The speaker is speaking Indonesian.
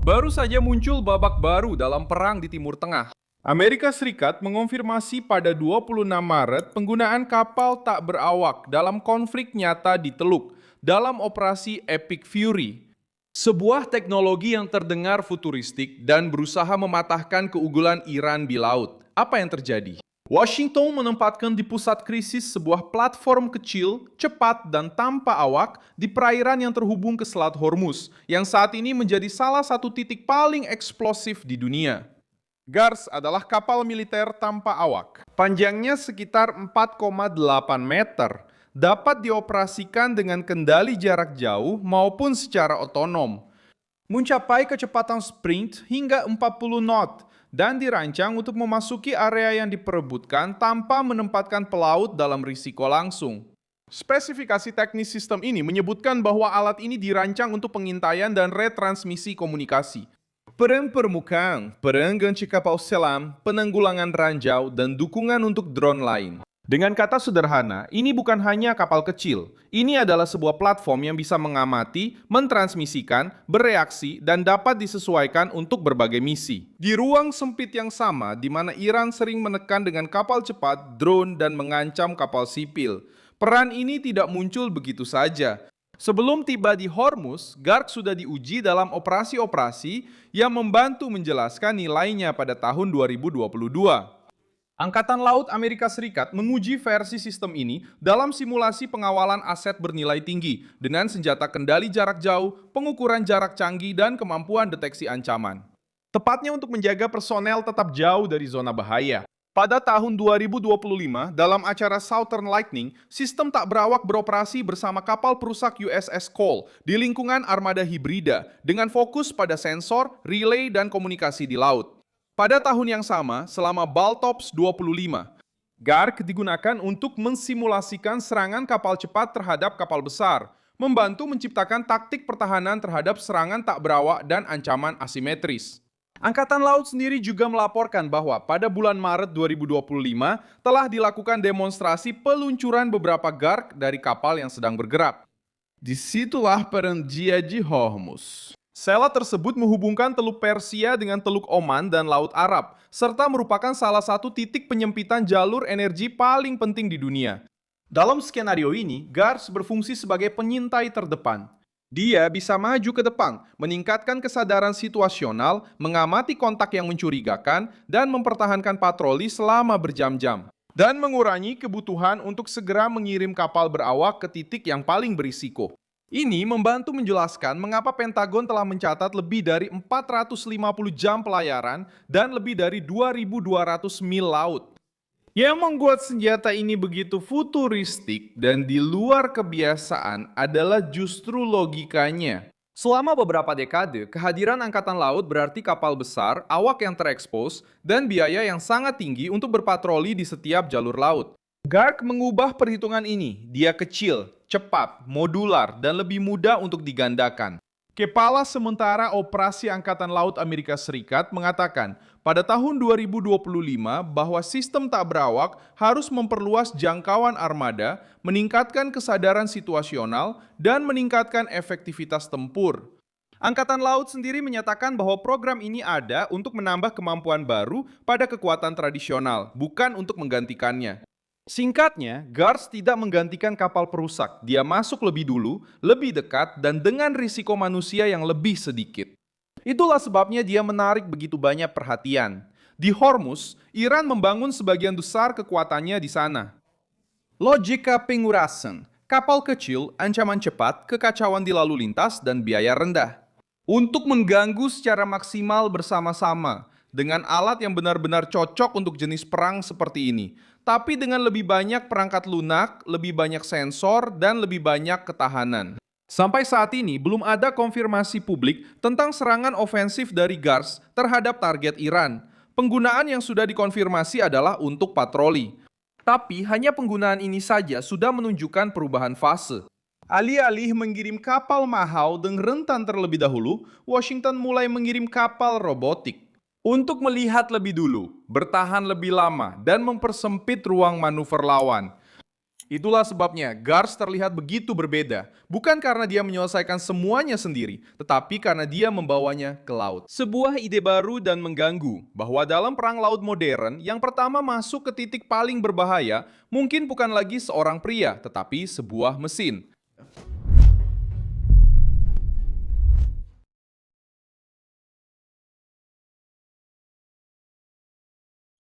Baru saja muncul babak baru dalam perang di Timur Tengah. Amerika Serikat mengonfirmasi pada 26 Maret penggunaan kapal tak berawak dalam konflik nyata di Teluk dalam operasi Epic Fury. Sebuah teknologi yang terdengar futuristik dan berusaha mematahkan keunggulan Iran di laut. Apa yang terjadi? Washington menempatkan di pusat krisis sebuah platform kecil, cepat, dan tanpa awak di perairan yang terhubung ke Selat Hormuz, yang saat ini menjadi salah satu titik paling eksplosif di dunia. GARS adalah kapal militer tanpa awak. Panjangnya sekitar 4,8 meter, dapat dioperasikan dengan kendali jarak jauh maupun secara otonom. Mencapai kecepatan sprint hingga 40 knot dan dirancang untuk memasuki area yang diperebutkan tanpa menempatkan pelaut dalam risiko langsung. Spesifikasi teknis sistem ini menyebutkan bahwa alat ini dirancang untuk pengintaian dan retransmisi komunikasi. Perang permukaan, perang ganti kapal selam, penanggulangan ranjau, dan dukungan untuk drone lain. Dengan kata sederhana, ini bukan hanya kapal kecil. Ini adalah sebuah platform yang bisa mengamati, mentransmisikan, bereaksi, dan dapat disesuaikan untuk berbagai misi. Di ruang sempit yang sama, di mana Iran sering menekan dengan kapal cepat, drone, dan mengancam kapal sipil, peran ini tidak muncul begitu saja. Sebelum tiba di Hormuz, GARK sudah diuji dalam operasi-operasi yang membantu menjelaskan nilainya pada tahun 2022. Angkatan Laut Amerika Serikat menguji versi sistem ini dalam simulasi pengawalan aset bernilai tinggi dengan senjata kendali jarak jauh, pengukuran jarak canggih, dan kemampuan deteksi ancaman. Tepatnya untuk menjaga personel tetap jauh dari zona bahaya. Pada tahun 2025, dalam acara Southern Lightning, sistem tak berawak beroperasi bersama kapal perusak USS Cole di lingkungan armada hibrida dengan fokus pada sensor, relay, dan komunikasi di laut. Pada tahun yang sama, selama Baltops 25, GARK digunakan untuk mensimulasikan serangan kapal cepat terhadap kapal besar, membantu menciptakan taktik pertahanan terhadap serangan tak berawak dan ancaman asimetris. Angkatan Laut sendiri juga melaporkan bahwa pada bulan Maret 2025 telah dilakukan demonstrasi peluncuran beberapa GARK dari kapal yang sedang bergerak. Disitulah peran dia di Hormuz. Sela tersebut menghubungkan Teluk Persia dengan Teluk Oman dan Laut Arab, serta merupakan salah satu titik penyempitan jalur energi paling penting di dunia. Dalam skenario ini, GARS berfungsi sebagai penyintai terdepan. Dia bisa maju ke depan, meningkatkan kesadaran situasional, mengamati kontak yang mencurigakan, dan mempertahankan patroli selama berjam-jam. Dan mengurangi kebutuhan untuk segera mengirim kapal berawak ke titik yang paling berisiko. Ini membantu menjelaskan mengapa Pentagon telah mencatat lebih dari 450 jam pelayaran dan lebih dari 2.200 mil laut. Yang membuat senjata ini begitu futuristik dan di luar kebiasaan adalah justru logikanya. Selama beberapa dekade, kehadiran Angkatan Laut berarti kapal besar, awak yang terekspos, dan biaya yang sangat tinggi untuk berpatroli di setiap jalur laut. GARK mengubah perhitungan ini. Dia kecil, cepat, modular, dan lebih mudah untuk digandakan. Kepala Sementara Operasi Angkatan Laut Amerika Serikat mengatakan pada tahun 2025 bahwa sistem tak berawak harus memperluas jangkauan armada, meningkatkan kesadaran situasional, dan meningkatkan efektivitas tempur. Angkatan Laut sendiri menyatakan bahwa program ini ada untuk menambah kemampuan baru pada kekuatan tradisional, bukan untuk menggantikannya. Singkatnya, GARS tidak menggantikan kapal perusak. Dia masuk lebih dulu, lebih dekat, dan dengan risiko manusia yang lebih sedikit. Itulah sebabnya dia menarik begitu banyak perhatian. Di Hormuz, Iran membangun sebagian besar kekuatannya di sana. Logika pengurasan, kapal kecil, ancaman cepat, kekacauan di lalu lintas, dan biaya rendah. Untuk mengganggu secara maksimal bersama-sama, dengan alat yang benar-benar cocok untuk jenis perang seperti ini. Tapi dengan lebih banyak perangkat lunak, lebih banyak sensor, dan lebih banyak ketahanan. Sampai saat ini, belum ada konfirmasi publik tentang serangan ofensif dari GARS terhadap target Iran. Penggunaan yang sudah dikonfirmasi adalah untuk patroli. Tapi hanya penggunaan ini saja sudah menunjukkan perubahan fase. Alih-alih mengirim kapal mahal dan rentan terlebih dahulu, Washington mulai mengirim kapal robotik. Untuk melihat lebih dulu, bertahan lebih lama, dan mempersempit ruang manuver lawan. Itulah sebabnya Gars terlihat begitu berbeda, bukan karena dia menyelesaikan semuanya sendiri, tetapi karena dia membawanya ke laut. Sebuah ide baru dan mengganggu, bahwa dalam perang laut modern, yang pertama masuk ke titik paling berbahaya, mungkin bukan lagi seorang pria, tetapi sebuah mesin.